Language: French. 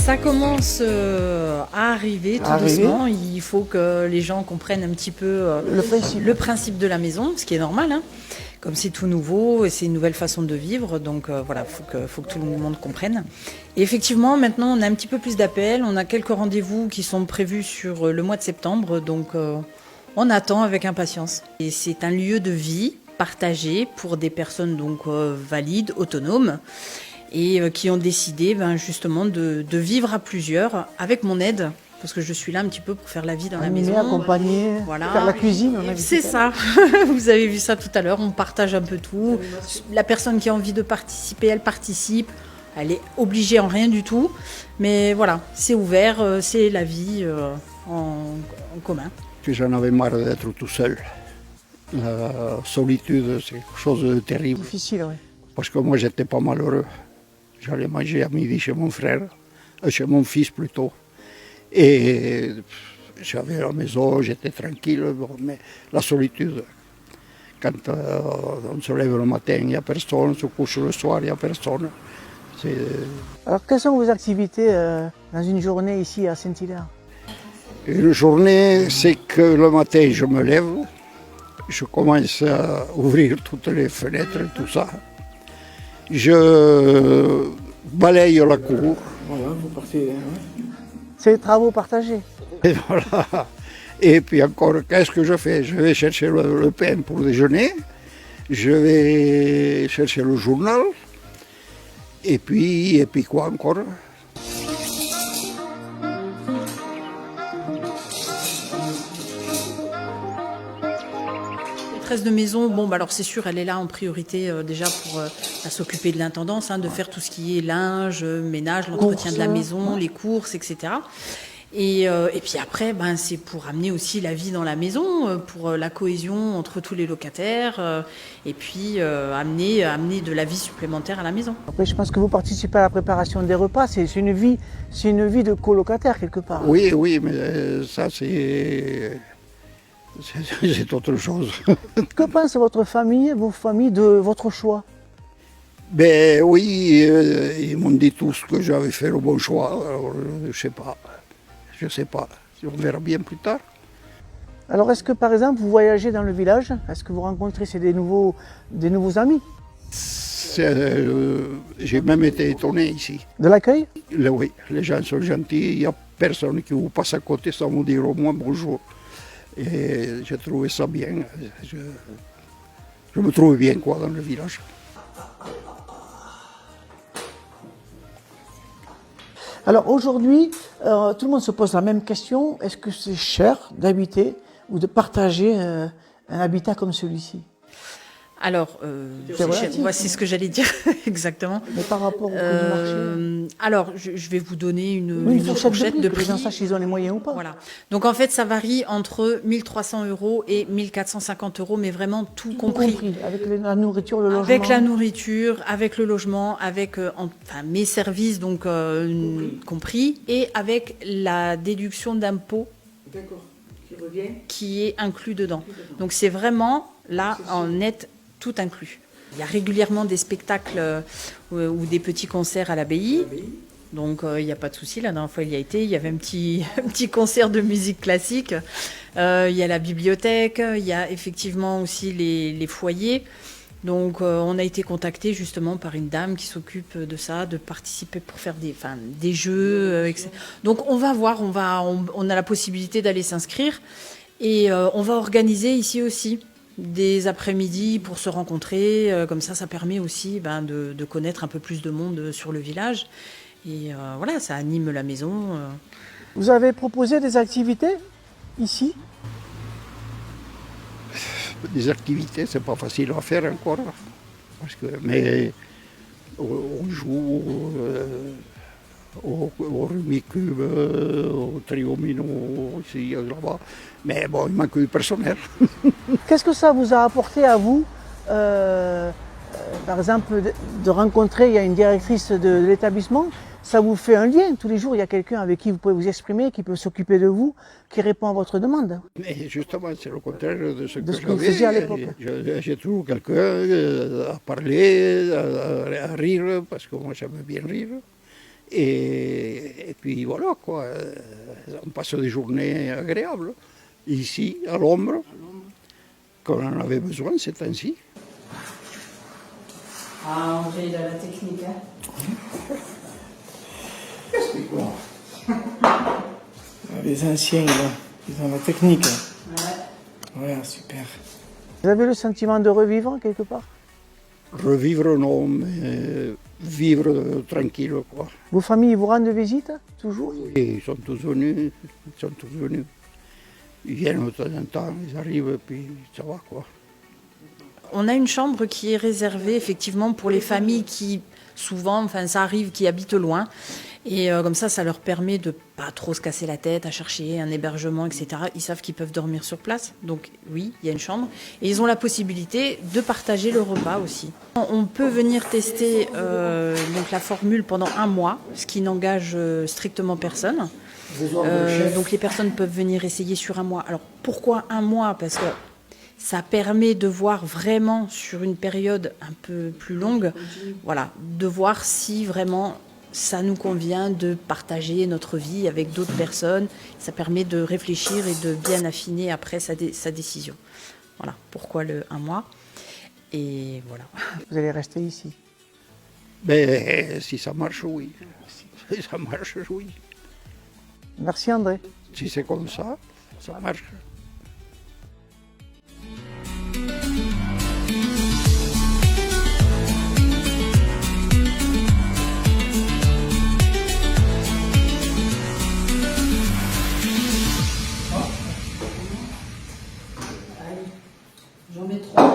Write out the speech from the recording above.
Ça commence à arriver tout doucement. Il faut que les gens comprennent un petit peu le principe de la maison, ce qui est normal, hein. Comme c'est tout nouveau et c'est une nouvelle façon de vivre, donc voilà, faut que tout le monde comprenne. Et effectivement, maintenant, on a un petit peu plus d'appels. On a quelques rendez-vous qui sont prévus sur le mois de septembre, donc on attend avec impatience. Et c'est un lieu de vie partagé pour des personnes donc valides, autonomes, et qui ont décidé justement de vivre à plusieurs avec mon aide. Parce que je suis là un petit peu pour faire la vie dans la maison. Accompagner, voilà. Faire la cuisine. C'est ça. Vous avez vu ça tout à l'heure. On partage un peu tout. La personne qui a envie de participer, elle participe. Elle est obligée en rien du tout. Mais voilà, c'est ouvert. C'est la vie en commun. J'en avais marre d'être tout seul. La solitude, c'est quelque chose de terrible. Difficile, oui. Parce que moi, j'étais pas malheureux. J'allais manger à midi chez mon frère, chez mon fils plutôt. Et j'avais la maison, j'étais tranquille, mais la solitude, quand on se lève le matin, il n'y a personne, on se couche le soir, il n'y a personne. Alors, quelles sont vos activités dans une journée ici à Saint-Hilaire? Une journée, c'est que le matin, je me lève, je commence à ouvrir toutes les fenêtres et tout ça. Je balaye la cour. Voilà, vous partez. C'est des travaux partagés. Et voilà. Et puis encore, qu'est-ce que je fais? Je vais chercher le pain pour déjeuner, je vais chercher le journal, et puis quoi encore? Maîtresse de maison, bon, alors c'est sûr, elle est là en priorité déjà pour s'occuper de l'intendance, de faire tout ce qui est linge, ménage, l'entretien de la maison, les courses, etc. Et puis après, c'est pour amener aussi la vie dans la maison, pour la cohésion entre tous les locataires, et puis amener de la vie supplémentaire à la maison. Après, je pense que vous participez à la préparation des repas, c'est une vie de colocataire quelque part. Oui, mais ça c'est autre chose. Que pense votre famille, vos familles, de votre choix? Ben oui, ils m'ont dit tous que j'avais fait le bon choix, alors je sais pas, on verra bien plus tard. Alors est-ce que par exemple vous voyagez dans le village? Est-ce que vous rencontrez des nouveaux amis? J'ai même été étonné ici. De l'accueil? Oui, les gens sont gentils, il n'y a personne qui vous passe à côté sans vous dire au moins bonjour. Et j'ai trouvé ça bien, je me trouve bien dans le village. Alors aujourd'hui, tout le monde se pose la même question, est-ce que c'est cher d'habiter ou de partager un habitat comme celui-ci? Alors, c'est ce que j'allais dire, exactement. Mais par rapport au prix du marché? Alors, je vais vous donner une fourchette de prix. Que les gens sachent s'ils ont les moyens ou pas. Voilà. Donc en fait, ça varie entre 1 300 € et 1 450 €, mais vraiment tout compris. Avec la nourriture, le logement. Avec la nourriture, avec le logement, avec mes services donc compris, et avec la déduction d'impôt qui est inclus dedans. Donc c'est vraiment là en net tout inclus. Il y a régulièrement des spectacles ou des petits concerts à l'abbaye. Donc il n'y a pas de souci, la dernière fois il y a été, il y avait un petit concert de musique classique. Il y a la bibliothèque, il y a effectivement aussi les foyers. Donc on a été contacté justement par une dame qui s'occupe de ça, de participer pour faire des jeux. Etc. Donc on va voir, on a la possibilité d'aller s'inscrire et on va organiser ici aussi des après-midi pour se rencontrer. Comme ça permet aussi de connaître un peu plus de monde sur le village. Et voilà, ça anime la maison. Vous avez proposé des activités ici? Des activités, c'est pas facile à faire encore. Mais on joue au rugby cube, au triomino, ici, là-bas. Mais bon, il manque du personnel. Qu'est-ce que ça vous a apporté à vous, par exemple, de rencontrer, il y a une directrice de l'établissement, ça vous fait un lien. Tous les jours, il y a quelqu'un avec qui vous pouvez vous exprimer, qui peut s'occuper de vous, qui répond à votre demande. Mais justement, c'est le contraire de ce que vous faisiez à l'époque. J'ai toujours quelqu'un à parler, à rire, parce que moi j'aime bien rire. Et puis voilà, quoi. On passe des journées agréables. Ici, à l'ombre, quand on en avait besoin, c'est ainsi. Ah, André, il a la technique, hein. Les anciens, là, ils ont la technique. Ouais. Voilà, super. Vous avez le sentiment de revivre quelque part? Revivre, non, mais vivre tranquille, quoi. Vos familles vous rendent visite, toujours? Et ils sont tous venus, Ils viennent de temps en temps, ils arrivent, puis ça va, quoi. On a une chambre qui est réservée effectivement pour les familles qui, souvent, enfin ça arrive, qui habitent loin. Et comme ça leur permet de pas trop se casser la tête à chercher un hébergement, etc. Ils savent qu'ils peuvent dormir sur place. Donc oui, il y a une chambre. Et ils ont la possibilité de partager le repas aussi. On peut venir tester donc la formule pendant 1 mois, ce qui n'engage strictement personne. Donc les personnes peuvent venir essayer sur 1 mois. Alors pourquoi 1 mois? Parce que ça permet de voir vraiment sur une période un peu plus longue, voilà, de voir si vraiment ça nous convient de partager notre vie avec d'autres personnes. Ça permet de réfléchir et de bien affiner après sa décision. Voilà, pourquoi le 1 mois. Et voilà. Vous allez rester ici? Mais si ça marche, oui. Si ça marche, oui. Merci André. Si c'est comme ça marche. J'en mets 3.